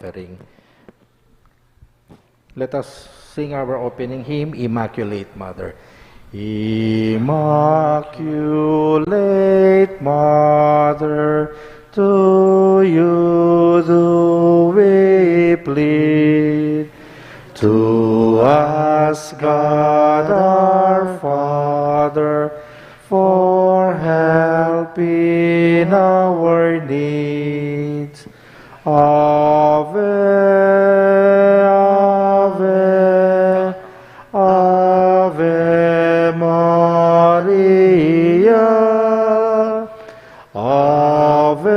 offering. Let us sing our opening hymn, Immaculate Mother. Immaculate Mother, to you do we plead. To us, God our Father, for help in our needs. Ave, Ave, Ave Maria. Ave,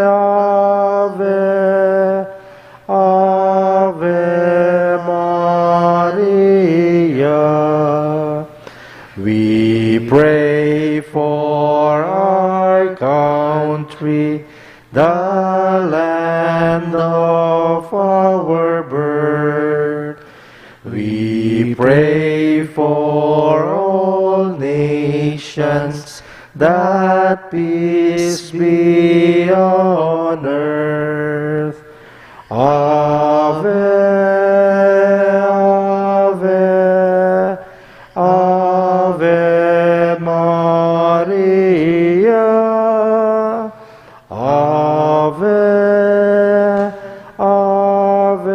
Ave, Ave Maria. We pray for our country, the land of our birth. We pray for all nations, that peace be on earth. Ave, Ave, Ave Maria. Ave, Ave,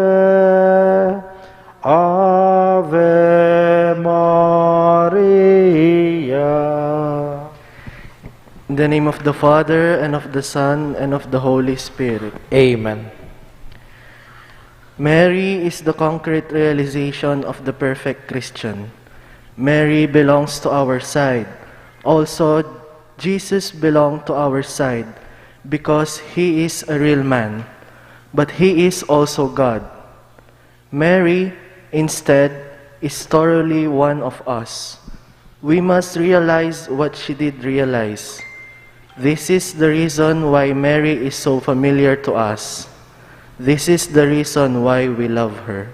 Ave Maria. In the name of the Father, and of the Son, and of the Holy Spirit. Amen. Mary is the concrete realization of the perfect Christian. Mary belongs to our side. Also, Jesus belongs to our side because he is a real man, but he is also God. Mary, instead, is thoroughly one of us. We must realize what she did realize. This is the reason why Mary is so familiar to us. This is the reason why we love her.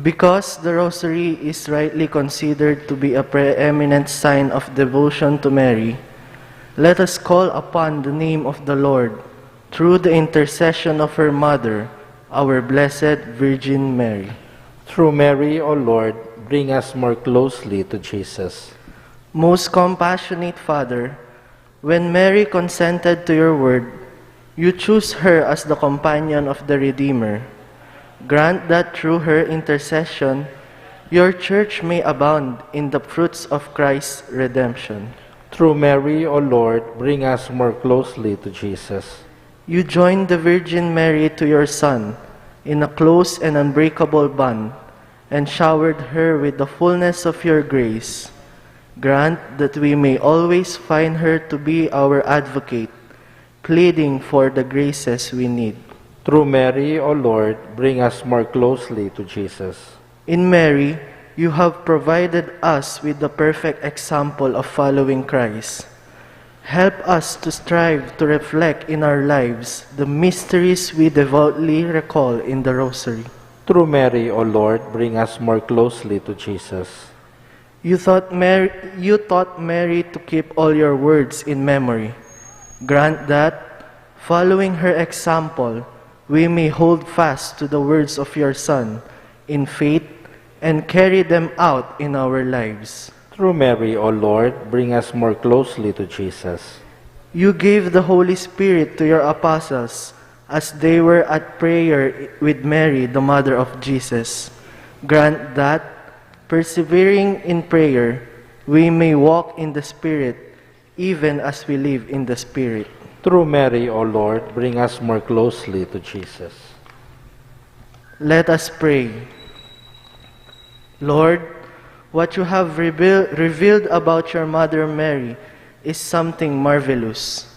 Because the Rosary is rightly considered to be a preeminent sign of devotion to Mary, let us call upon the name of the Lord through the intercession of her mother, our Blessed Virgin Mary. Through Mary, O Lord, bring us more closely to Jesus. Most compassionate Father, when Mary consented to your word, you chose her as the companion of the Redeemer. Grant that through her intercession, your church may abound in the fruits of Christ's redemption. Through Mary, O Lord, bring us more closely to Jesus. You joined the Virgin Mary to your Son in a close and unbreakable bond, and showered her with the fullness of your grace. Grant that we may always find her to be our advocate, pleading for the graces we need. Through Mary, O Lord, bring us more closely to Jesus. In Mary, you have provided us with the perfect example of following Christ. Help us to strive to reflect in our lives the mysteries we devoutly recall in the Rosary. Through Mary, O Lord, bring us more closely to Jesus. You taught Mary to keep all your words in memory. Grant that, following her example, we may hold fast to the words of your Son in faith and carry them out in our lives. Through Mary, O Lord, bring us more closely to Jesus. You gave the Holy Spirit to your apostles as they were at prayer with Mary, the mother of Jesus. Grant that, persevering in prayer, we may walk in the Spirit, even as we live in the Spirit. Through Mary, O Lord, bring us more closely to Jesus. Let us pray. Lord, what you have revealed about your Mother Mary is something marvelous.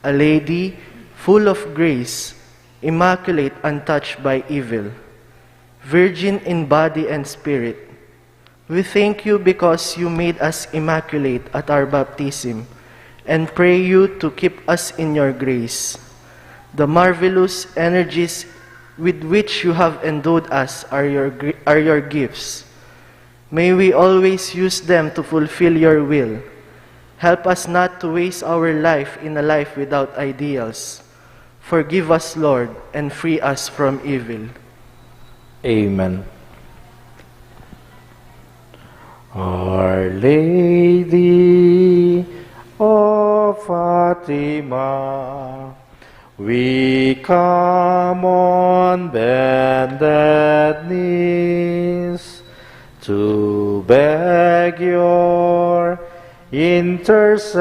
A lady full of grace, immaculate, untouched by evil, virgin in body and spirit. We thank you because you made us immaculate at our baptism, and pray you to keep us in your grace. The marvelous energies with which you have endowed us are your gifts. May we always use them to fulfill your will. Help us not to waste our life in a life without ideals. Forgive us, Lord, and free us from evil. Amen. Our Lady of Fatima, we come on bended knees to beg your intercession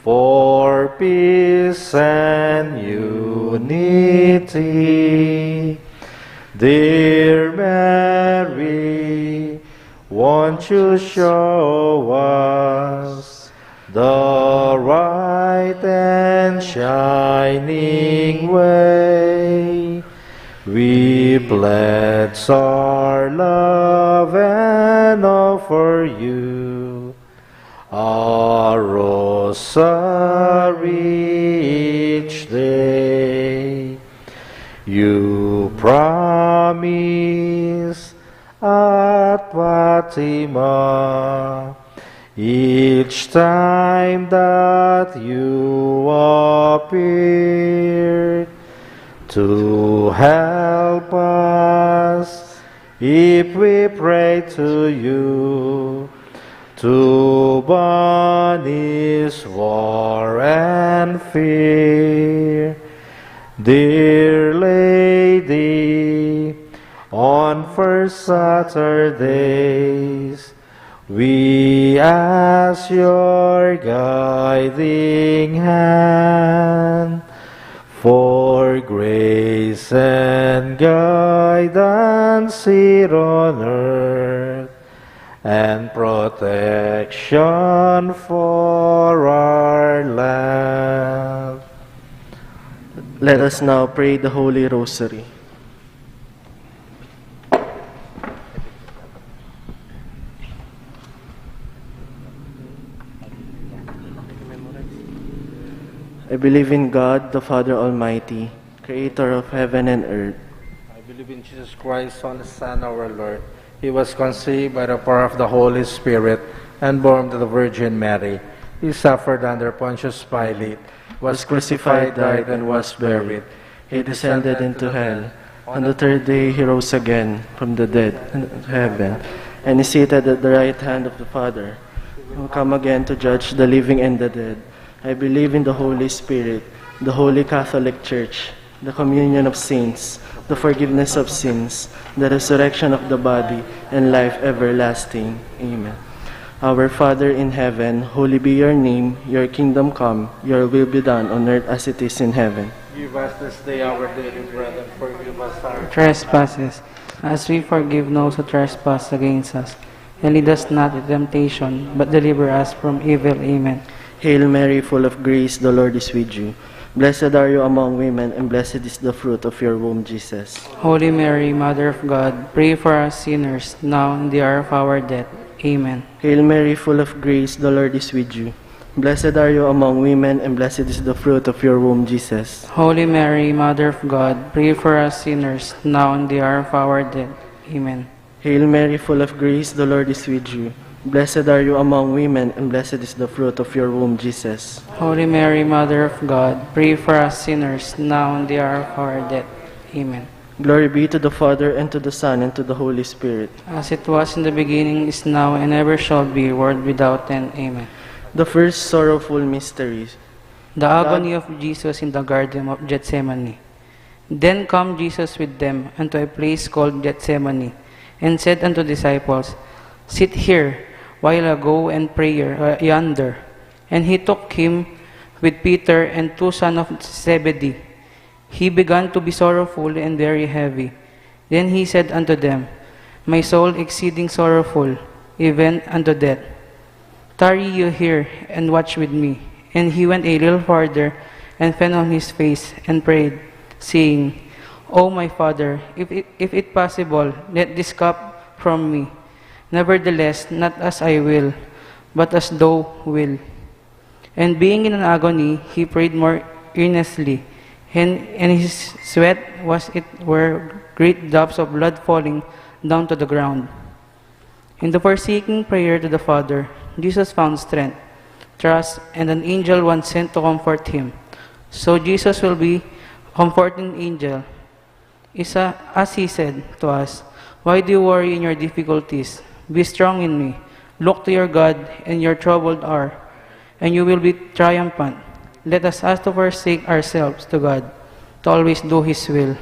for peace and unity. Dear Mary, won't you show us the right and shining way? We pledge our love and offer you a rosary each day. You promise at Fatima each time that you appear to help us if we pray to you, to banish war and fear. Dear Lady, on first Saturdays, we ask your guiding hand for grace and guidance here on earth, and protection for our land. Let us now pray the Holy Rosary. I believe in God, the Father Almighty, creator of heaven and earth. I believe in Jesus Christ, Son, Son, our Lord. He was conceived by the power of the Holy Spirit and born to the Virgin Mary. He suffered under Pontius Pilate, was crucified, died, and was buried. He descended into hell. On the third day he rose again from the dead into heaven, and is seated at the right hand of the Father. He will come again to judge the living and the dead. I believe in the Holy Spirit, the Holy Catholic Church, the communion of saints, the forgiveness of sins, the resurrection of the body, and life everlasting. Amen. Our Father in heaven, holy be your name, your kingdom come, your will be done on earth as it is in heaven. Give us this day our daily bread, and forgive us our trespasses, as we forgive those who trespass against us. And lead us not into temptation, but deliver us from evil. Amen. Hail Mary, full of grace, the Lord is with you. Blessed are you among women, and blessed is the fruit of your womb, Jesus. Holy Mary, Mother of God, pray for us sinners, now and the hour of our death. Amen. Hail Mary, full of grace, the Lord is with you. Blessed are you among women, and blessed is the fruit of your womb, Jesus. Holy Mary, Mother of God, pray for us sinners, now and the hour of our death. Amen. Hail Mary, full of grace, the Lord is with you. Blessed are you among women, and blessed is the fruit of your womb, Jesus. Holy Mary, Mother of God, pray for us sinners, now and the hour of our death. Amen. Glory be to the Father, and to the Son, and to the Holy Spirit. As it was in the beginning, is now, and ever shall be, world without end. Amen. The first sorrowful mystery. The agony of Jesus in the Garden of Gethsemane. Then come Jesus with them unto a place called Gethsemane, and said unto the disciples, Sit here, while I go and pray yonder. And he took him with Peter and 2 sons of Zebedee. He began to be sorrowful and very heavy. Then he said unto them, My soul exceeding sorrowful, even unto death. Tarry you here, and watch with me. And he went a little farther, and fell on his face, and prayed, saying, O my Father, if it possible, let this cup from me. Nevertheless, not as I will, but as thou wilt. And being in an agony, he prayed more earnestly, and his sweat were great drops of blood falling down to the ground. In the forsaking prayer to the Father, Jesus found strength, trust, and an angel was sent to comfort him. So Jesus will be a comforting angel. As he said to us, "Why do you worry in your difficulties? Be strong in me. Look to your God in your troubled hour, and you will be triumphant. Let us ask to forsake ourselves to God, to always do His will."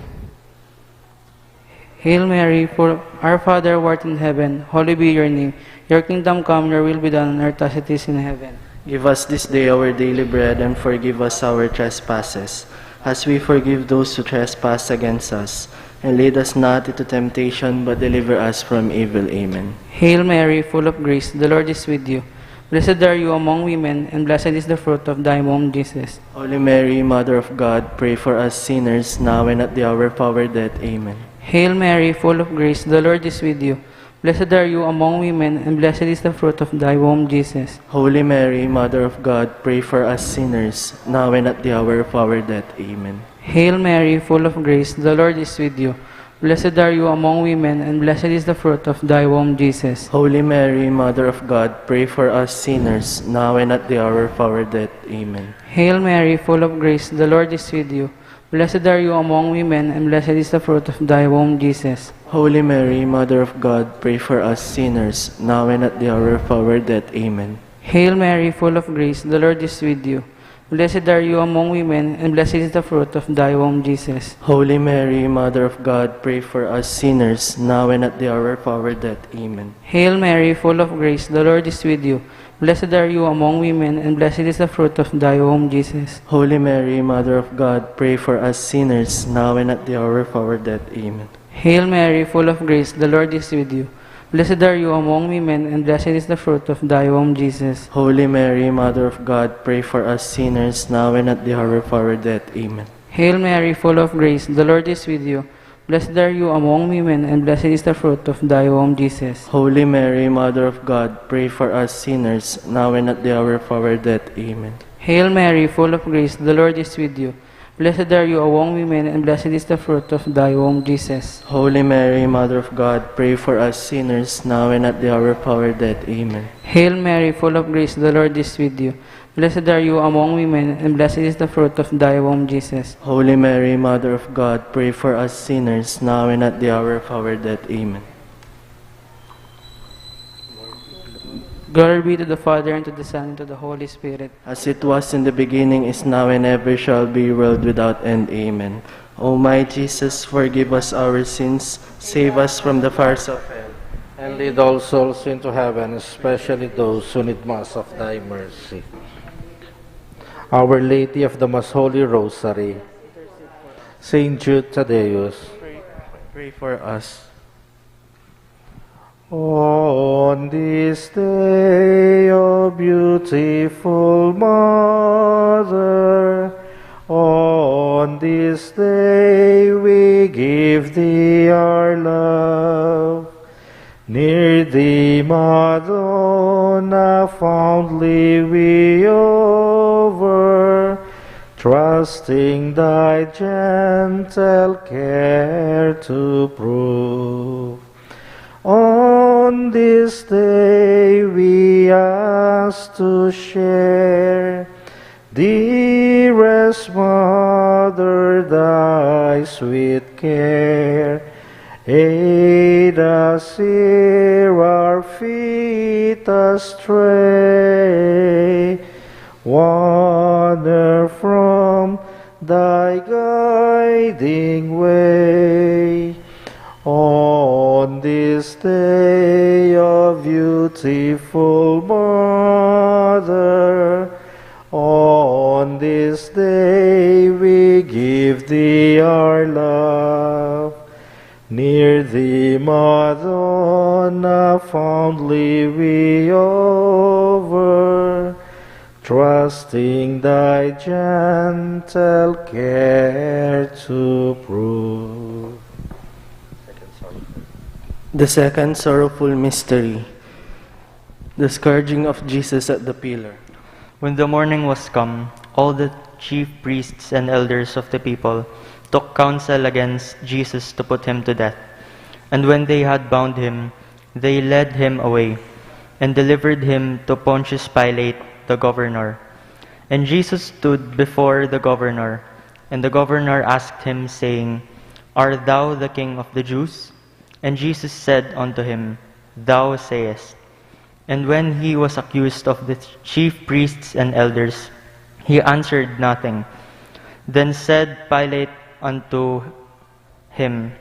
Hail Mary, full Our Father who art in heaven, holy be your name. Your kingdom come, your will be done on earth as it is in heaven. Give us this day our daily bread, and forgive us our trespasses, as we forgive those who trespass against us. And lead us not into temptation, but deliver us from evil. Amen. Hail Mary, full of grace, the Lord is with you. Blessed are you among women, and blessed is the fruit of thy womb, Jesus. Holy Mary, Mother of God, pray for us sinners, now and at the hour of our death. Amen. Hail Mary, full of grace, the Lord is with you. Blessed are you among women, and blessed is the fruit of thy womb, Jesus. Holy Mary, Mother of God, pray for us sinners, now and at the hour of our death. Amen. Hail Mary, full of grace, the Lord is with you. Blessed are you among women, and blessed is the fruit of thy womb, Jesus. Holy Mary, Mother of God, pray for us sinners, now and at the hour of our death. Amen. Hail Mary, full of grace, the Lord is with you. Blessed are you among women, and blessed is the fruit of thy womb, Jesus. Holy Mary, Mother of God, pray for us sinners, now and at the hour of our death. Amen. Hail Mary, full of grace, the Lord is with you. Blessed are you among women, and blessed is the fruit of thy womb, Jesus. Holy Mary, Mother of God, pray for us sinners, now and at the hour of our death. Amen. Hail Mary, full of grace, the Lord is with you. Blessed are you among women, and blessed is the fruit of thy womb, Jesus. Holy Mary, Mother of God, pray for us sinners, now and at the hour of our death. Amen. Hail Mary, full of grace, the Lord is with you. Blessed are you among women, and blessed is the fruit of thy womb, Jesus. Holy Mary, Mother of God, pray for us sinners, now and at the hour of our death. Amen. Hail Mary, full of grace, the Lord is with you. Blessed are you among women, and blessed is the fruit of thy womb, Jesus. Holy Mary, Mother of God, pray for us sinners, now and at the hour of our death. Amen. Hail Mary, full of grace, the Lord is with you. Blessed are you among women, and blessed is the fruit of thy womb, Jesus. Holy Mary, Mother of God, pray for us sinners, now and at the hour of our death. Amen. Hail Mary, full of grace, the Lord is with you. Blessed are you among women, and blessed is the fruit of thy womb, Jesus. Holy Mary, Mother of God, pray for us sinners, now and at the hour of our death. Amen. Glory be to the Father, and to the Son, and to the Holy Spirit. As it was in the beginning, is now, and ever shall be, world without end. Amen. O my Jesus, forgive us our sins, save us from the fires of hell, And lead all souls into heaven, especially those who need most of thy mercy. Our Lady of the Most Holy Rosary, Saint Jude Thaddeus, pray for us. on this day, O beautiful Mother, on this day we give thee our love. Near thee, Madonna, fondly we over, trusting thy gentle care to prove. On this day we ask to share, dearest Mother, thy sweet care. Aid us ere our feet astray, wander from thy guiding way. On this day, O beautiful Mother, on this day we give thee our love. Near thee, Madonna, fondly we over, trusting thy gentle care to prove. The second sorrowful mystery, the scourging of Jesus at the pillar. When the morning was come, all the chief priests and elders of the people took counsel against Jesus to put him to death. And when they had bound him, they led him away, and delivered him to Pontius Pilate, the governor. And Jesus stood before the governor, and the governor asked him, saying, Art thou the king of the Jews? And Jesus said unto him, Thou sayest. And when he was accused of the chief priests and elders, he answered nothing. Then said Pilate unto him,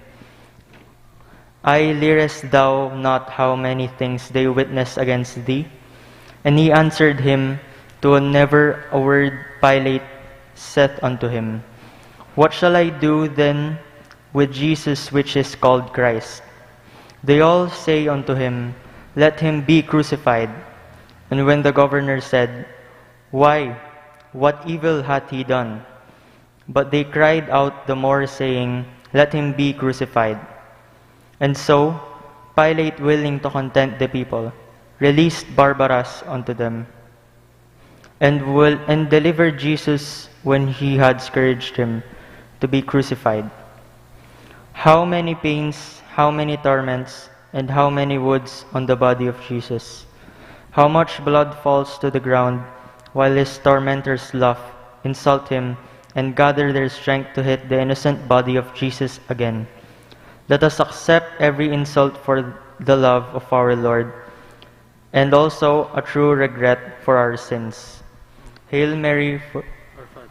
Learest thou not how many things they witness against thee? And he answered him, Never a word. Pilate saith unto him, What shall I do then with Jesus which is called Christ? They all say unto him, Let him be crucified. And when the governor said, Why, what evil hath he done? But they cried out the more, saying, Let him be crucified. And so Pilate, willing to content the people, released Barabbas unto them, and delivered Jesus, when he had scourged him, to be crucified. How many pains, how many torments, and how many wounds on the body of Jesus! How much blood falls to the ground, while his tormentors laugh, insult him, and gather their strength to hit the innocent body of Jesus again. Let us accept every insult for the love of our Lord, and also a true regret for our sins. Hail Mary,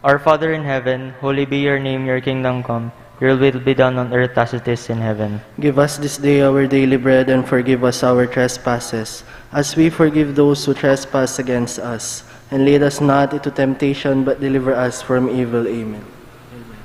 our Father in heaven, holy be your name, your kingdom come. Your will be done on earth as it is in heaven. Give us this day our daily bread, and forgive us our trespasses, as we forgive those who trespass against us. And lead us not into temptation, but deliver us from evil. Amen.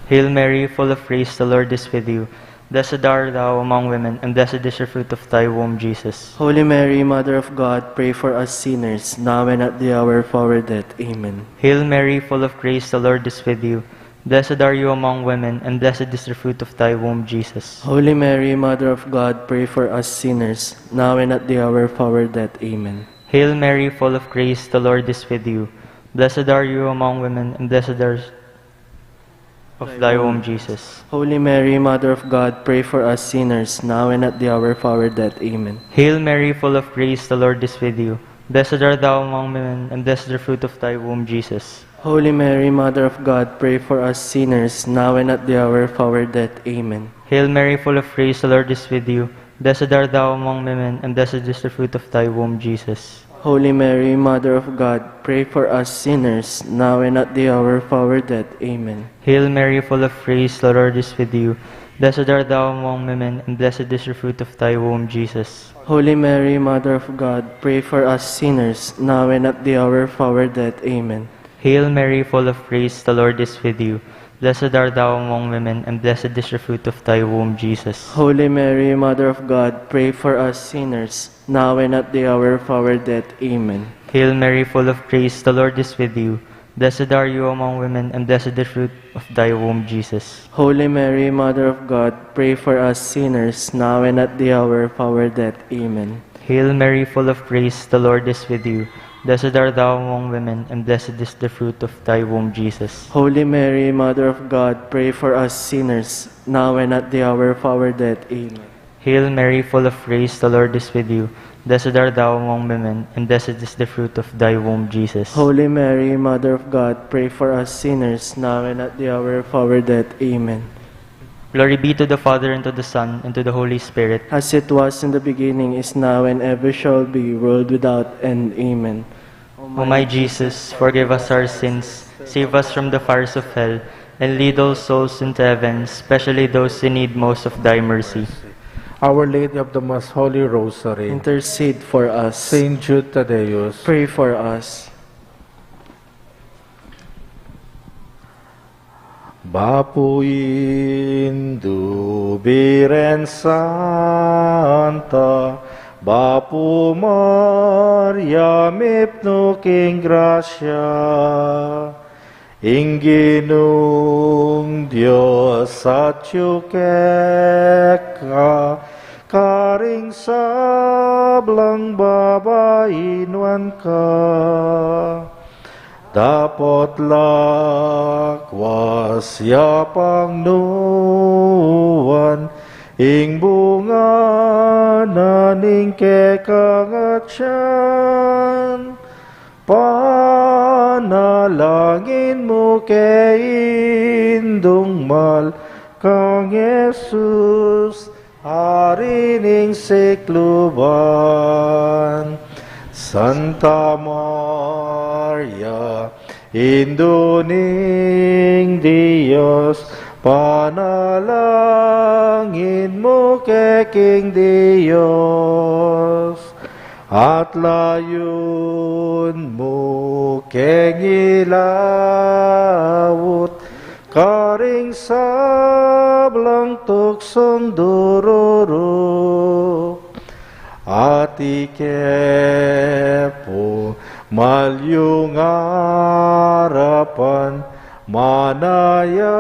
Hail Mary, full of grace, the Lord is with you. Blessed art thou among women, and blessed is the fruit of thy womb, Jesus. Holy Mary, Mother of God, pray for us sinners, now and at the hour of our death. Amen. Hail Mary, full of grace, the Lord is with you. Blessed are you among women, and blessed is the fruit of thy womb, Jesus. Holy Mary, Mother of God, pray for us sinners, now and at the hour of our death. Amen. Hail Mary, full of grace, the Lord is with you. Blessed are you among women, and blessed are of thy womb, Jesus. Holy Mary, Mother of God, pray for us sinners, now and at the hour of our death. Amen. Hail Mary, full of grace, the Lord is with you. Blessed art thou among women, and blessed is the fruit of thy womb, Jesus. Holy Mary, Mother of God, pray for us sinners, now and at the hour of our death. Amen. Hail Mary, full of grace, the Lord is with you. Blessed art thou among women, and blessed is the fruit of thy womb, Jesus. Holy Mary, Mother of God, pray for us sinners, now and at the hour of our death. Amen. Hail Mary, full of grace, the Lord is with you. Blessed art thou among women, and blessed is the fruit of thy womb, Jesus. Holy Mary, Mother of God, pray for us sinners, now and at the hour of our death. Amen. Hail Mary, full of grace, the Lord is with you. Blessed art thou among women, and blessed is the fruit of thy womb, Jesus. Holy Mary, Mother of God, pray for us sinners, now and at the hour of our death. Amen. Hail Mary, full of grace, the Lord is with you. Blessed are you among women, and blessed is the fruit of thy womb, Jesus. Holy Mary, Mother of God, pray for us sinners, now and at the hour of our death. Amen. Hail Mary, full of grace, the Lord is with you. Blessed art thou among women, and blessed is the fruit of thy womb, Jesus. Holy Mary, Mother of God, pray for us sinners, now and at the hour of our death. Amen. Hail Mary, full of grace, the Lord is with you. Blessed art thou among women, and blessed is the fruit of thy womb, Jesus. Holy Mary, Mother of God, pray for us sinners, now and at the hour of our death. Amen. Glory be to the Father, and to the Son, and to the Holy Spirit. As it was in the beginning, is now, and ever shall be, world without end. Amen. O my Jesus, forgive us our sins, save us from the fires of hell, and lead all souls into heaven, especially those in need most of thy mercy. Our Lady of the Most Holy Rosary, Intercede for us. Saint Jude Thaddeus, Pray for us. Bapuin dubiren Santa, Bapu Maria mipno king gracia, Inginung Dios at yukeka, Karing sablang babainuan ka, Dapat lakwasya pangnuan, ing bunga na ning kekangatyan, panalangin mo kay indong mal kang Jesus, Hari ning sikluban. Santa Maria, Indo ning Diyos, panalangin mo keking Diyos, at layon mo keng ilawot, karing sablang tuksong dururo, at ikepo malyong arapan, manaya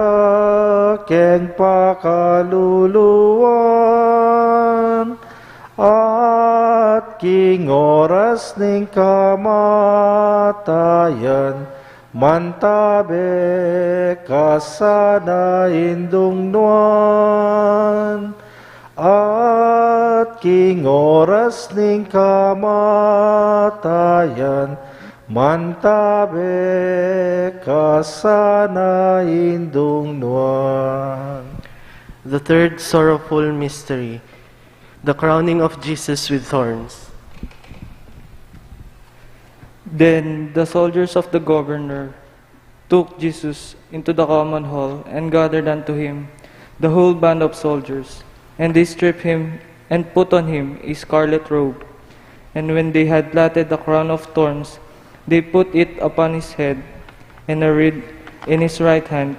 keng pakaluluwan, at king oras ning kamatayan, mantabe kasana indong nuan, at king oras ning kamatayan, mantabe kasana indong nuan. The third sorrowful mystery, the crowning of Jesus with thorns. Then the soldiers of the governor took Jesus into the common hall and gathered unto him the whole band of soldiers. And they stripped him and put on him a scarlet robe. And when they had platted a crown of thorns, they put it upon his head, and a reed in his right hand.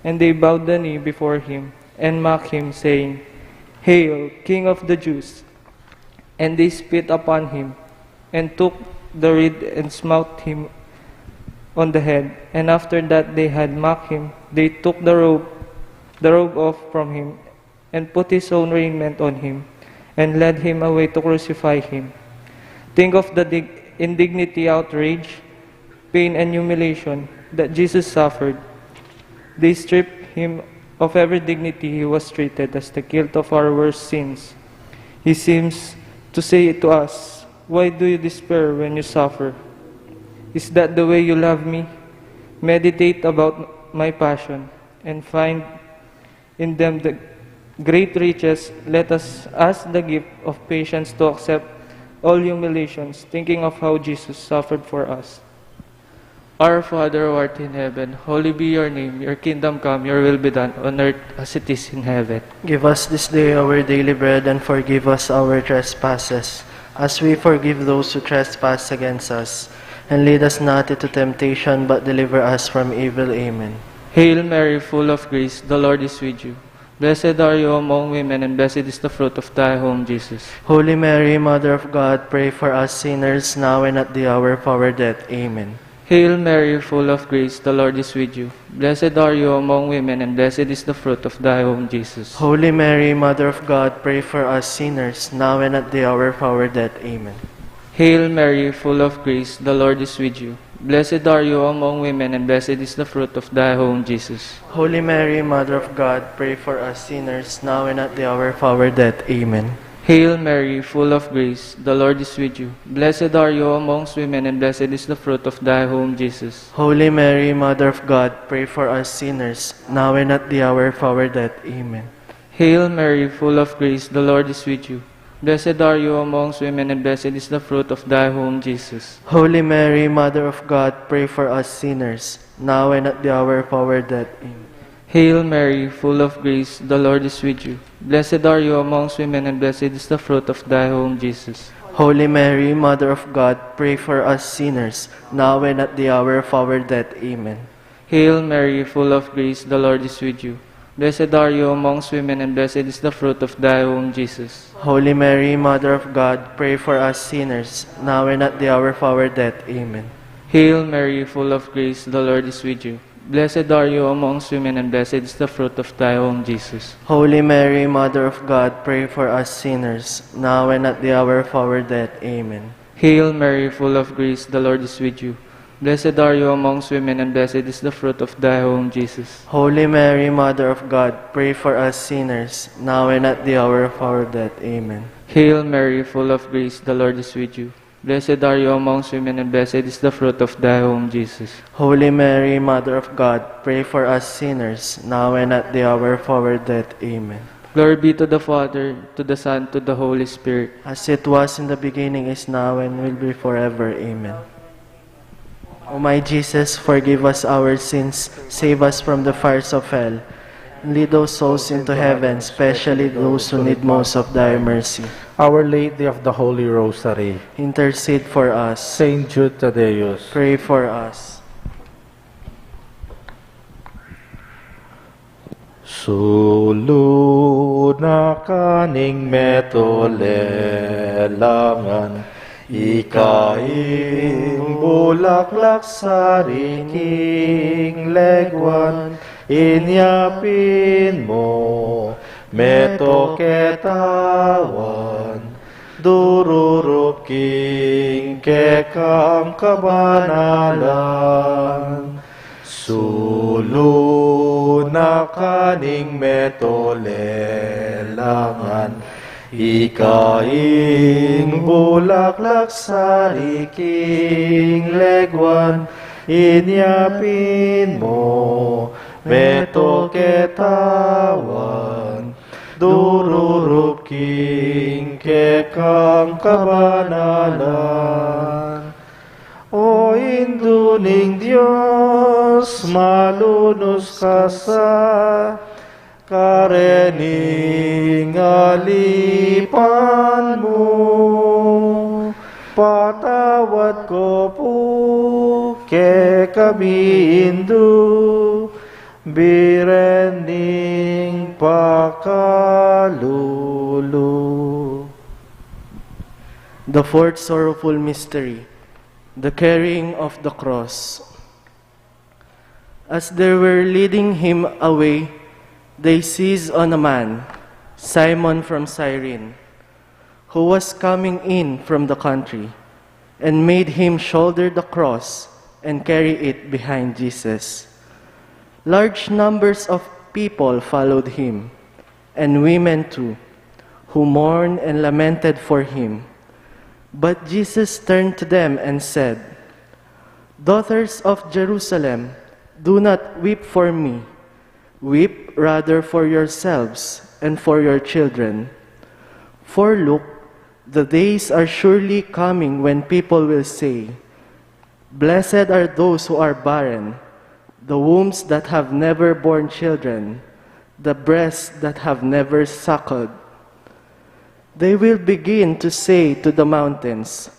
And they bowed the knee before him, and mocked him, saying, Hail, King of the Jews! And they spit upon him, and took the reed and smote him on the head. And after that they had mocked him, they took the robe off from him, and put his own raiment on him, and led him away to crucify him. Think of the indignity, outrage, pain, and humiliation that Jesus suffered. They stripped him of every dignity. He was treated as the guilt of our worst sins. He seems to say to us, why do you despair when you suffer? Is that the way you love me? Meditate about my passion, and find in them the great riches. Let us ask the gift of patience to accept all humiliations, thinking of how Jesus suffered for us. Our Father who art in heaven, holy be your name. Your kingdom come, your will be done on earth as it is in heaven. Give us this day our daily bread, and forgive us our trespasses, as we forgive those who trespass against us. And lead us not into temptation, but deliver us from evil. Amen. Hail Mary, full of grace, the Lord is with you. Blessed are you among women, and blessed is the fruit of thy womb, Jesus. Holy Mary, Mother of God, pray for us sinners, now and at the hour of our death. Amen. Hail Mary, full of grace, the Lord is with you. Blessed are you among women, and blessed is the fruit of thy womb, Jesus. Holy Mary, Mother of God, pray for us sinners, now and at the hour of our death. Amen. Hail Mary, full of grace, the Lord is with you. Blessed are you among women, and blessed is the fruit of thy womb, Jesus. Holy Mary, Mother of God, pray for us sinners, now and at the hour of our death. Amen. Hail Mary, full of grace, the Lord is with you. Blessed are you amongst women, and blessed is the fruit of thy womb, Jesus. Holy Mary, Mother of God, pray for us sinners, now and at the hour of our death. Amen. Hail Mary, full of grace, the Lord is with you. Blessed are you amongst women, and blessed is the fruit of thy womb, Jesus. Holy Mary, Mother of God, pray for us sinners, now and at the hour of our death. Amen. Hail Mary, full of grace, the Lord is with you. Blessed are you amongst women, and blessed is the fruit of thy womb, Jesus. Holy Mary, Mother of God, pray for us sinners, now and at the hour of our death. Amen. Hail Mary, full of grace, the Lord is with you. Blessed are you amongst women, and blessed is the fruit of thy womb, Jesus. Holy Mary, Mother of God, pray for us sinners, now and at the hour of our death. Amen. Hail Mary, full of grace, the Lord is with you. Blessed are you amongst women, and blessed is the fruit of thy womb, Jesus. Holy Mary, Mother of God, pray for us sinners, now and at the hour of our death. Amen. Hail Mary, full of grace, the Lord is with you. Blessed are you amongst women, and blessed is the fruit of thy womb, Jesus. Holy Mary, Mother of God, pray for us sinners, now and at the hour of our death. Amen. Hail Mary, full of grace, the Lord is with you. Blessed are you amongst women, and blessed is the fruit of thy womb, Jesus. Holy Mary, Mother of God, pray for us sinners, now and at the hour of our death. Amen. Glory be to the Father, to the Son, to the Holy Spirit. As it was in the beginning, is now, and will be forever. Amen. O my Jesus, forgive us our sins, save us from the fires of hell, and lead those souls into heaven, especially those who need most of thy mercy. Our Lady of the Holy Rosary, Intercede for us. Saint Jude Thaddeus, Pray for us. Sulu na kaning metolelangan, ikaing bulaklak sa riking legwan, inyapin mo meto ketawan, dururuking kekang kabanalan. Sulu na kaning metolelangan, ikaing bulaklak sa riking legwan, inyapin mo meto ketawan, dururuking kekang kabanalan. O induning Diyos, malunos ka sa karening alipan mo. Patawad ko po ke kami Hindu, birening pakalulu. The fourth sorrowful mystery, the carrying of the cross. As they were leading him away, they seized on a man, Simon from Cyrene, who was coming in from the country, and made him shoulder the cross and carry it behind Jesus. Large numbers of people followed him, and women too, who mourned and lamented for him. But Jesus turned to them and said, "Daughters of Jerusalem, do not weep for me. Weep rather for yourselves and for your children. For look, the days are surely coming when people will say, 'Blessed are those who are barren, the wombs that have never borne children, the breasts that have never suckled.' They will begin to say to the mountains,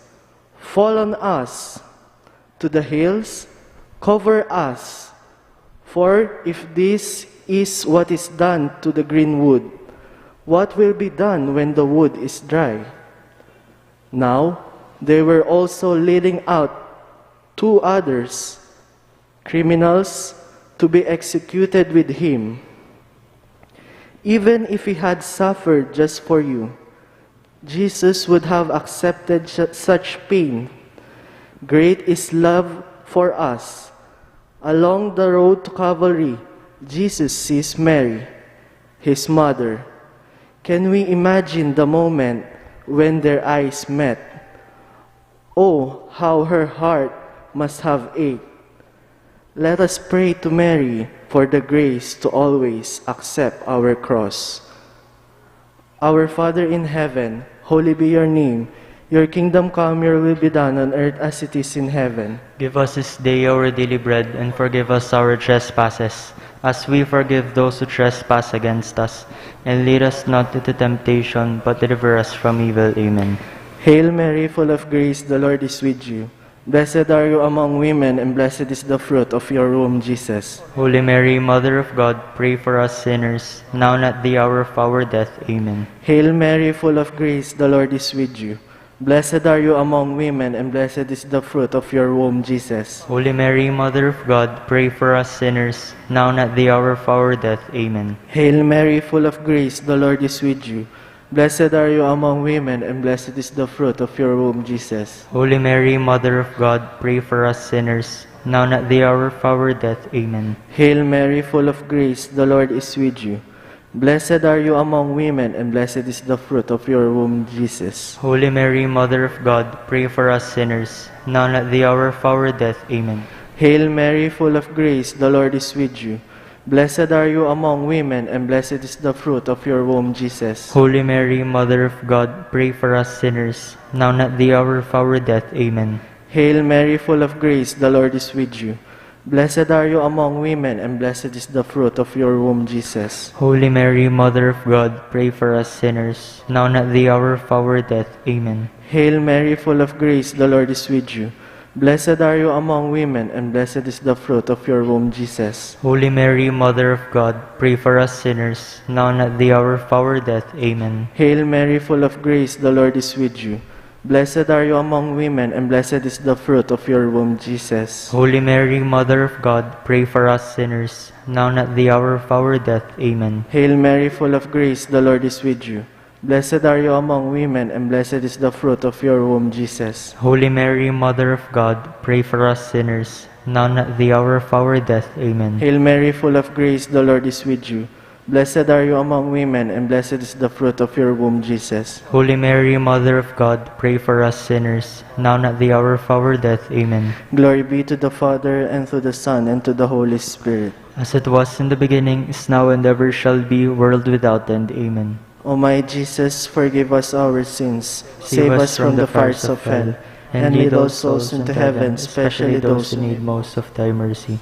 'Fall on us,' to the hills, 'Cover us.' For if this is what is done to the green wood, what will be done when the wood is dry?" Now they were also leading out two others, criminals, to be executed with him. Even if he had suffered just for you, Jesus would have accepted such pain. Great is love for us. Along the road to Calvary, Jesus sees Mary, his mother. Can we imagine the moment when their eyes met? Oh, how her heart must have ached. Let us pray to Mary for the grace to always accept our cross. Our Father in heaven, holy be your name. Your kingdom come, your will be done on earth as it is in heaven. Give us this day our daily bread, and forgive us our trespasses, as we forgive those who trespass against us. And lead us not into temptation, but deliver us from evil. Amen. Hail Mary, full of grace, the Lord is with you. Blessed are you among women, and blessed is the fruit of your womb, Jesus. Holy Mary, Mother of God, pray for us sinners, now and at the hour of our death. Amen. Hail Mary, full of grace, the Lord is with you. Blessed are you among women, and blessed is the fruit of your womb, Jesus. Holy Mary, Mother of God, pray for us sinners, now and at the hour of our death. Amen. Hail Mary, full of grace, the Lord is with you. Blessed are you among women, and blessed is the fruit of your womb, Jesus. Holy Mary, Mother of God, pray for us sinners, now and at the hour of our death. Amen. Hail Mary, full of grace, the Lord is with you. Blessed are you among women, and blessed is the fruit of your womb, Jesus. Holy Mary, Mother of God, pray for us sinners, now and at the hour of our death. Amen. Hail Mary, full of grace, the Lord is with you. Blessed are you among women, and blessed is the fruit of your womb, Jesus. Holy Mary, Mother of God, pray for us sinners, now and at the hour of our death. Amen. Hail Mary, full of grace, the Lord is with you. Blessed are you among women, and blessed is the fruit of your womb, Jesus. Holy Mary, Mother of God, pray for us sinners, now and at the hour of our death. Amen. Hail Mary, full of grace, the Lord is with you. Blessed are you among women, and blessed is the fruit of your womb, Jesus. Holy Mary, Mother of God, pray for us sinners, now and at the hour of our death. Amen. Hail Mary, full of grace, the Lord is with you. Blessed are you among women, and blessed is the fruit of your womb, Jesus. Holy Mary, Mother of God, pray for us sinners, now and at the hour of our death. Amen. Hail Mary, full of grace, the Lord is with you. Blessed are you among women, and blessed is the fruit of your womb, Jesus. Holy Mary, Mother of God, pray for us sinners, now and at the hour of our death. Amen. Hail Mary, full of grace, the Lord is with you. Blessed are you among women, and blessed is the fruit of your womb, Jesus. Holy Mary, Mother of God, pray for us sinners, now and at the hour of our death. Amen. Glory be to the Father, and to the Son, and to the Holy Spirit. As it was in the beginning, is now, and ever shall be, world without end. Amen. O my Jesus, forgive us our sins, save us from the fires of hell, and lead all souls into heaven, especially those who need most of thy mercy.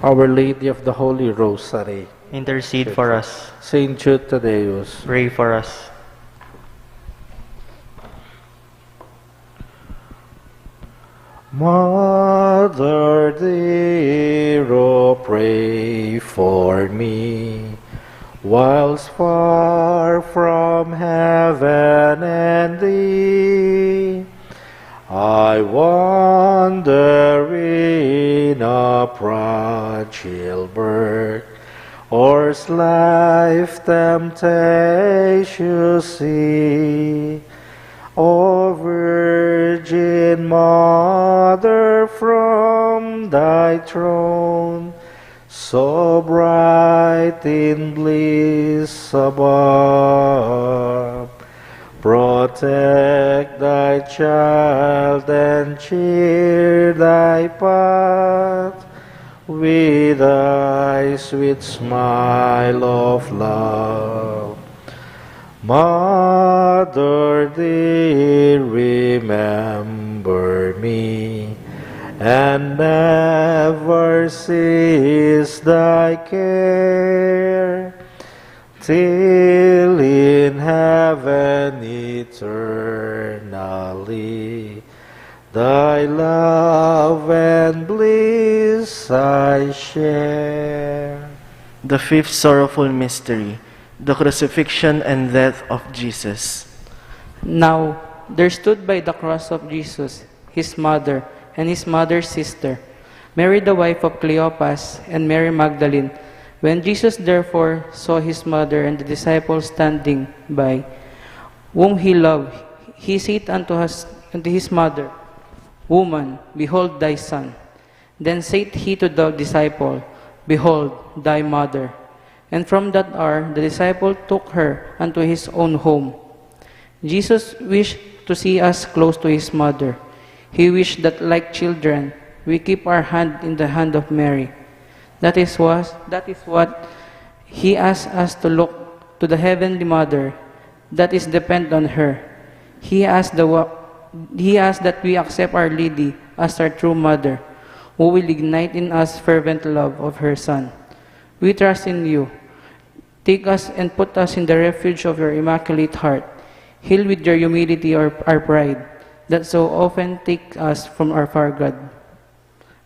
Our Lady of the Holy Rosary, Intercede for us. Saint Jude Thaddeus, Pray for us. Mother dear, oh, pray for me, whilst far from heaven and thee, I wander in a fragile birth, o'er's life temptations see. O Virgin Mother, from thy throne, so bright in bliss above, protect thy child and cheer thy path with thy sweet smile of love. Mother dear, remember me, and never cease thy care, till in heaven eternally thy love and bliss I share. The fifth sorrowful mystery, the crucifixion and death of Jesus. Now there stood by the cross of Jesus his mother and his mother's sister, Mary the wife of Cleopas, and Mary Magdalene. When Jesus therefore saw his mother and the disciples standing by, whom he loved, he said unto his mother, Woman, behold thy son. Then said he to the disciple, Behold thy mother. And from that hour the disciple took her unto his own home. Jesus wished to see us close to his mother. He wished that, like children, we keep our hand in the hand of Mary. That is what he asked us to look to the Heavenly Mother, that is depend on her. He asked that we accept Our Lady as our true mother, who will ignite in us fervent love of her Son. We trust in you. Take us and put us in the refuge of your immaculate heart. Heal with your humility our pride, that so often take us from our far God.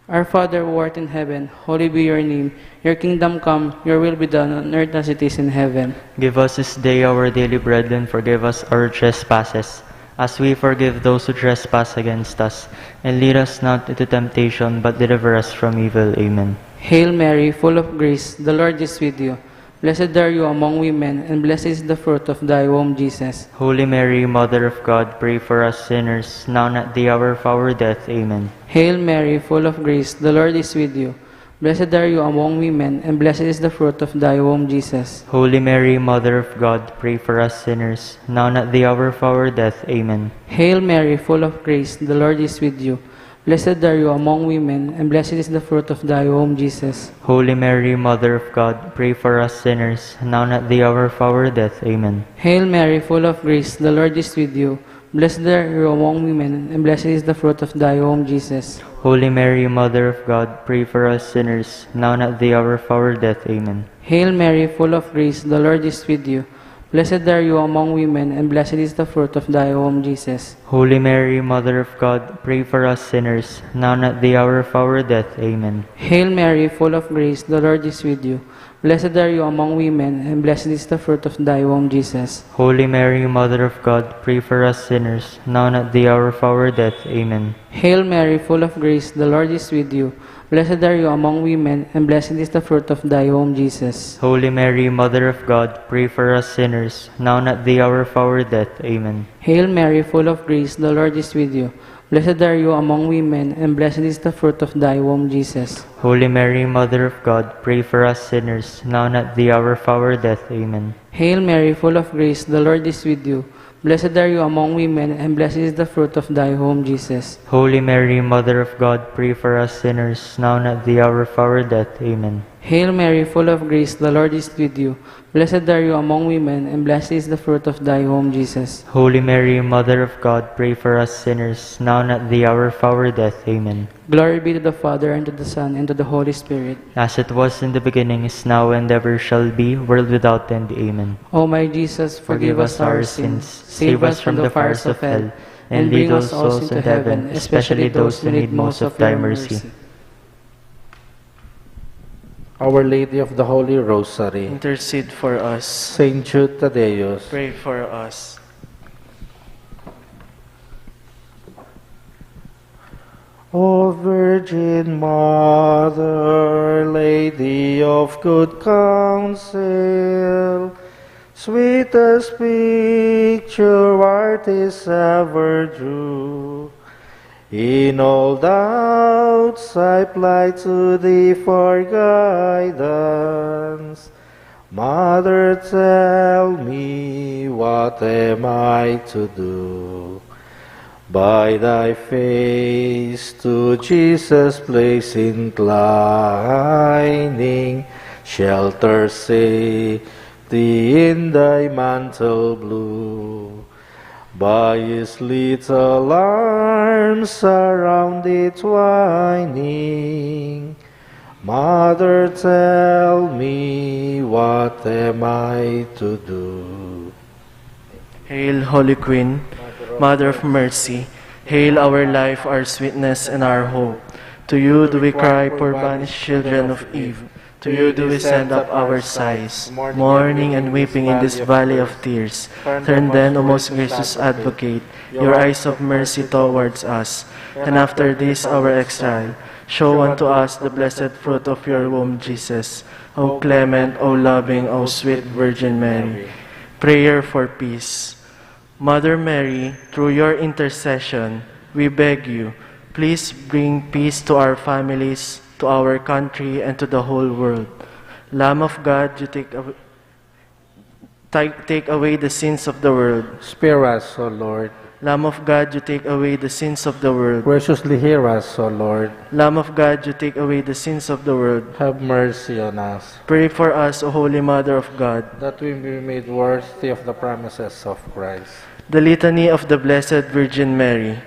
Our Father who art in heaven, holy be your name. Your kingdom come, your will be done on earth as it is in heaven. Give us this day our daily bread, and forgive us our trespasses, as we forgive those who trespass against us. And lead us not into temptation, but deliver us from evil. Amen. Hail Mary, full of grace, the Lord is with you. Blessed are you among women, and blessed is the fruit of thy womb, Jesus. Holy Mary, Mother of God, pray for us sinners, now and at the hour of our death. Amen. Hail Mary, full of grace, the Lord is with you. Blessed are you among women, and blessed is the fruit of thy womb, Jesus. Holy Mary, Mother of God, pray for us sinners, now and at the hour of our death. Amen. Hail Mary, full of grace, the Lord is with you. Blessed are you among women, and blessed is the fruit of thy womb, Jesus. Holy Mary, Mother of God, pray for us sinners, now and at the hour of our death. Amen. Hail Mary, full of grace, the Lord is with you. Blessed are you among women, and blessed is the fruit of thy womb, Jesus. Holy Mary, Mother of God, pray for us sinners, now and at the hour of our death. Amen. Hail Mary, full of grace, the Lord is with you. Blessed are you among women, and blessed is the fruit of thy womb, Jesus. Holy Mary, Mother of God, pray for us sinners, now and at the hour of our death. Amen. Hail Mary, full of grace, the Lord is with you. Blessed are you among women, and blessed is the fruit of thy womb, Jesus. Holy Mary, Mother of God, pray for us sinners, now and at the hour of our death. Amen. Hail Mary, full of grace, the Lord is with you. Blessed are you among women, and blessed is the fruit of thy womb, Jesus. Holy Mary, Mother of God, pray for us sinners, now and at the hour of our death. Amen. Hail Mary, full of grace, the Lord is with you. Blessed are you among women, and blessed is the fruit of thy womb, Jesus. Holy Mary, Mother of God, pray for us sinners, now and at the hour of our death. Amen. Hail Mary, full of grace, the Lord is with you. Blessed are you among women, and blessed is the fruit of thy womb, Jesus. Holy Mary, Mother of God, pray for us sinners, now and at the hour of our death. Amen. Hail Mary, full of grace, the Lord is with you. Blessed are you among women, and blessed is the fruit of thy womb, Jesus. Holy Mary, Mother of God, pray for us sinners, now and at the hour of our death. Amen. Glory be to the Father, and to the Son, and to the Holy Spirit. As it was in the beginning, is now, and ever shall be, world without end. Amen. O my Jesus, forgive us our sins, save us from the fires of hell, and bring us souls into heaven, especially those who need most of thy mercy. Our Lady of the Holy Rosary, Intercede for us. Saint Jude Thaddeus, Pray for us. O Virgin Mother, Lady of good counsel, sweetest picture artists ever drew, in all doubts I apply to thee for guidance. Mother, tell me, what am I to do? By thy face to Jesus' place inclining, shelter safety in thy mantle blue. By his little arms around it twining, Mother, tell me, what am I to do? Hail, Holy Queen, Mother of Mercy. Hail our life, our sweetness, and our hope. To you do we cry, poor banished children of Eve. To you do we send up our sighs, mourning and weeping in this valley of tears. Turn then, O most gracious Advocate, your eyes of mercy towards us, and after this our exile, show unto us the blessed fruit of your womb, Jesus. O clement, O loving, O sweet Virgin Mary. Prayer for peace. Mother Mary, through your intercession, we beg you, please bring peace to our families, to our country, and to the whole world. Lamb of God, you take away the sins of the world. Spare us, O Lord. Lamb of God, you take away the sins of the world. Graciously hear us, O Lord. Lamb of God, you take away the sins of the world. Have mercy on us, Pray for us, O Holy Mother of God. that we may be made worthy of the promises of Christ. The Litany of the Blessed Virgin Mary.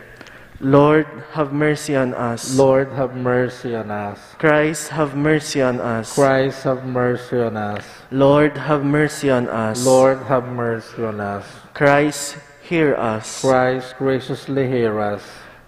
Lord, have mercy on us. Lord, have mercy on us. Christ, have mercy on us. Christ, have mercy on us. Lord, have mercy on us. Lord, have mercy on us. Christ, hear us. Christ, graciously hear us.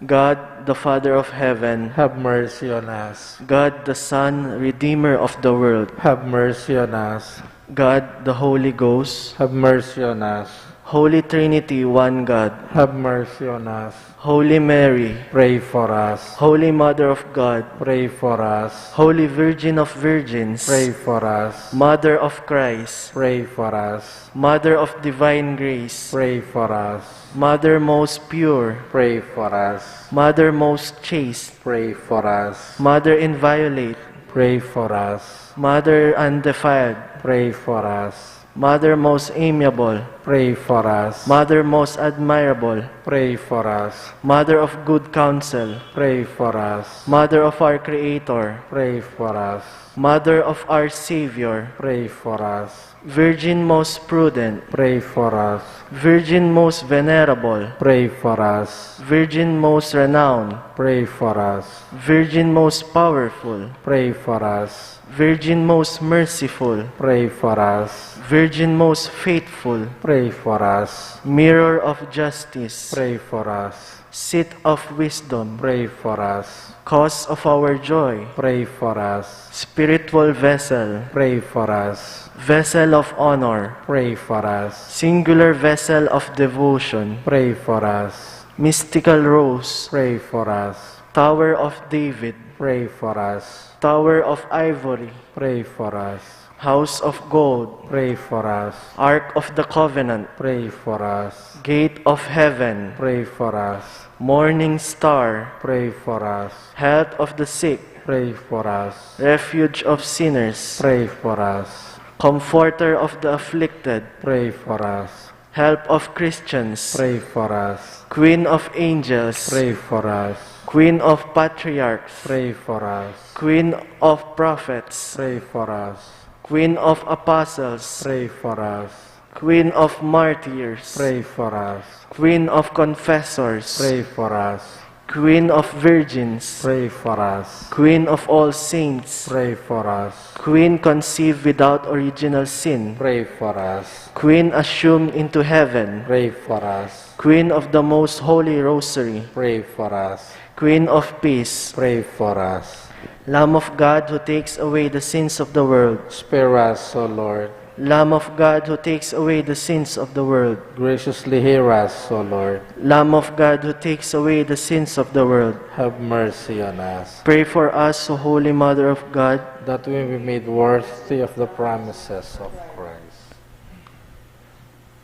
God, the Father of heaven, Have mercy on us. God, the Son, Redeemer of the world, Have mercy on us. God, the Holy Ghost, Have mercy on us. Holy Trinity, one God. Have mercy on us. Holy Mary, Pray for us. Holy Mother of God, Pray for us. Holy Virgin of Virgins, Pray for us. Mother of Christ, Pray for us. Mother of Divine Grace, Pray for us. Mother most pure, Pray for us. Mother most chaste, Pray for us. Mother inviolate, Pray for us. Mother undefiled, Pray for us. Mother most amiable, Pray for us. Mother most admirable, Pray for us. Mother of good counsel, Pray for us. Mother of our Creator, Pray for us. Mother of our Savior, Pray for us. Virgin most prudent, Pray for us. Virgin most venerable, Pray for us. Virgin most renowned, Pray for us. Virgin most powerful, Pray for us. Virgin most merciful, Pray for us. Virgin most faithful, Pray for us. Mirror of justice, Pray for us. Seat of wisdom, Pray for us. Cause of our joy, Pray for us. Spiritual vessel, Pray for us. Vessel of honor, Pray for us. Singular vessel of devotion, Pray for us. Mystical rose, Pray for us. Tower of David, Pray for us. Tower of ivory, Pray for us. House of gold, Pray for us. Ark of the covenant, Pray for us. Gate of heaven, Pray for us. Morning star, Pray for us. Health of the sick, Pray for us. Refuge of sinners, Pray for us. Comforter of the afflicted, Pray for us. Help of Christians, Pray for us. Queen of angels, Pray for us. Queen of patriarchs, Pray for us. Queen of prophets, Pray for us. Queen of apostles, Pray for us. Queen of martyrs, Pray for us. Queen of confessors, Pray for us. Queen of virgins, Pray for us. Queen of all saints, Pray for us. Queen conceived without original sin, Pray for us. Queen assumed into heaven, Pray for us. Queen of the most holy rosary, Pray for us. Queen of peace, Pray for us. Lamb of God who takes away the sins of the world, Spare us, O Lord. Lamb of God who takes away the sins of the world, Graciously hear us, O Lord. Lamb of God who takes away the sins of the world, Have mercy on us, pray for us, O Holy Mother of God, that we may be made worthy of the promises of Christ.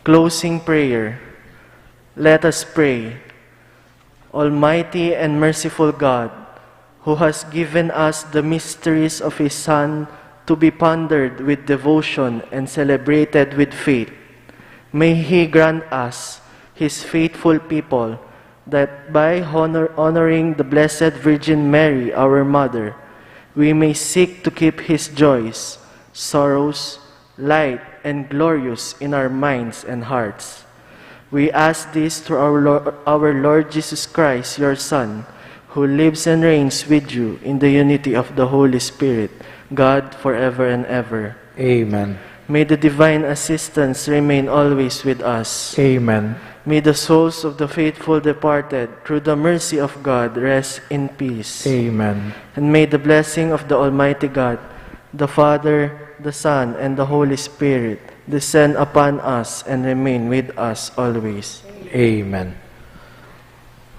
Closing prayer. Let us pray. Almighty and merciful God, who has given us the mysteries of His Son to be pondered with devotion and celebrated with faith, may He grant us, His faithful people, that by honoring the Blessed Virgin Mary, our Mother, we may seek to keep His joys, sorrows, light, and glorious in our minds and hearts. We ask this through our Lord Jesus Christ, your Son, who lives and reigns with you in the unity of the Holy Spirit, God, forever and ever. Amen. May the divine assistance remain always with us. Amen. May the souls of the faithful departed, through the mercy of God, rest in peace. Amen. And may the blessing of the Almighty God, the Father, the Son, and the Holy Spirit descend upon us and remain with us always. Amen.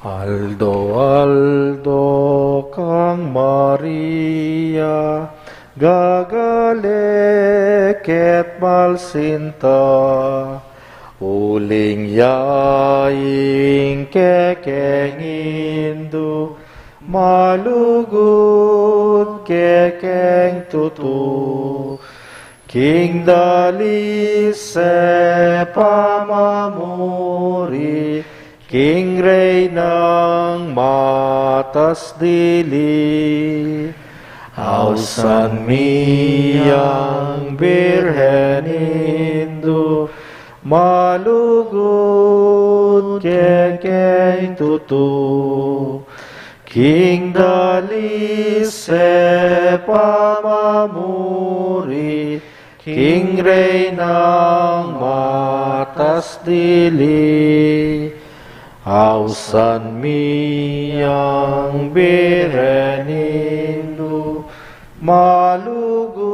Aldo, Aldo, kang Maria, gagalek et malsinta, uling yaing kekeng indu, malugod kekeng tutu, King dali se pamamuri, King Rey ng matas dili, Ausan miyang Birhen Indu, malugod kekeng tutu, King dali se pamamuri, King Rey ng matas dili, Ausan miyang Birhen malugod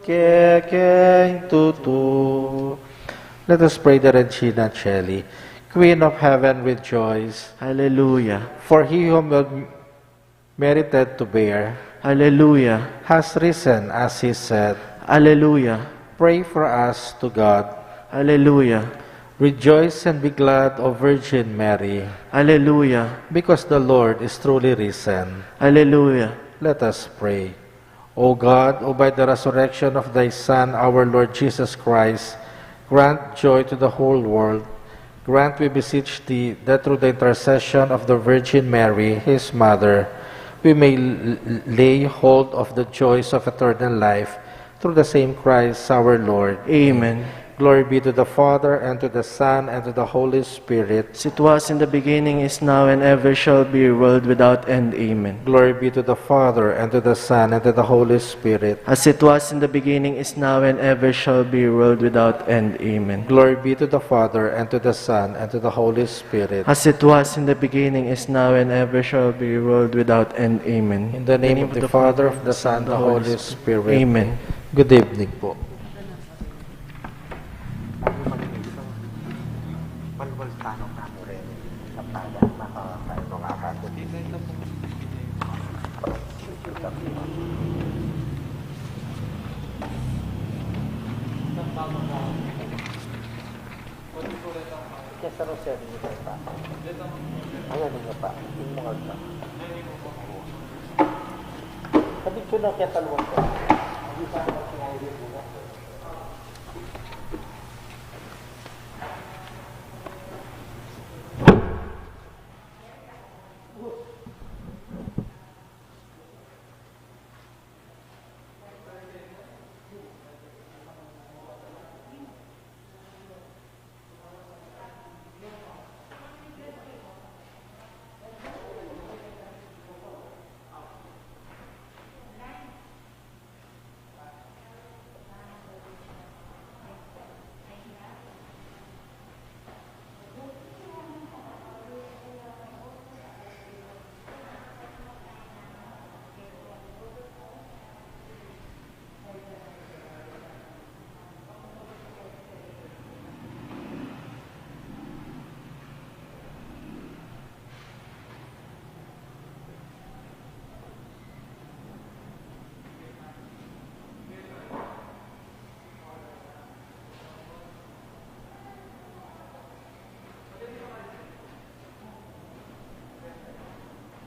kekeng tutu, Let us pray the Regina Coeli. Queen of heaven, rejoice. Hallelujah. For he whom you merited to bear Hallelujah. has risen, as he said. Hallelujah. Pray for us to God. Hallelujah. Rejoice and be glad, O Virgin Mary, Hallelujah. because the Lord is truly risen. Hallelujah. Let us pray. O God, who by the resurrection of thy Son, our Lord Jesus Christ, grant joy to the whole world, grant, we beseech thee, that through the intercession of the Virgin Mary, his mother, we may lay hold of the joys of eternal life, through the same Christ our Lord. Amen. Glory be to the Father, and to the Son, and to the Holy Spirit. As it was in the beginning, is now, and ever shall be, world without end. Amen. Glory be to the Father, and to the Son, and to the Holy Spirit. As it was in the beginning, is now, and ever shall be, world without end. Amen. Glory be to the Father, and to the Son, and to the Holy Spirit. As it was in the beginning, is now, and ever shall be, world without end. Amen. In the name of the Father, of the Son, and the Holy Spirit. Amen. Good evening po. Sa Rosary niyo pa. Ayan niyo pa. Yung mga ito. Sabi ko na kaya talawang ko. Hindi pa ako sinayari mo.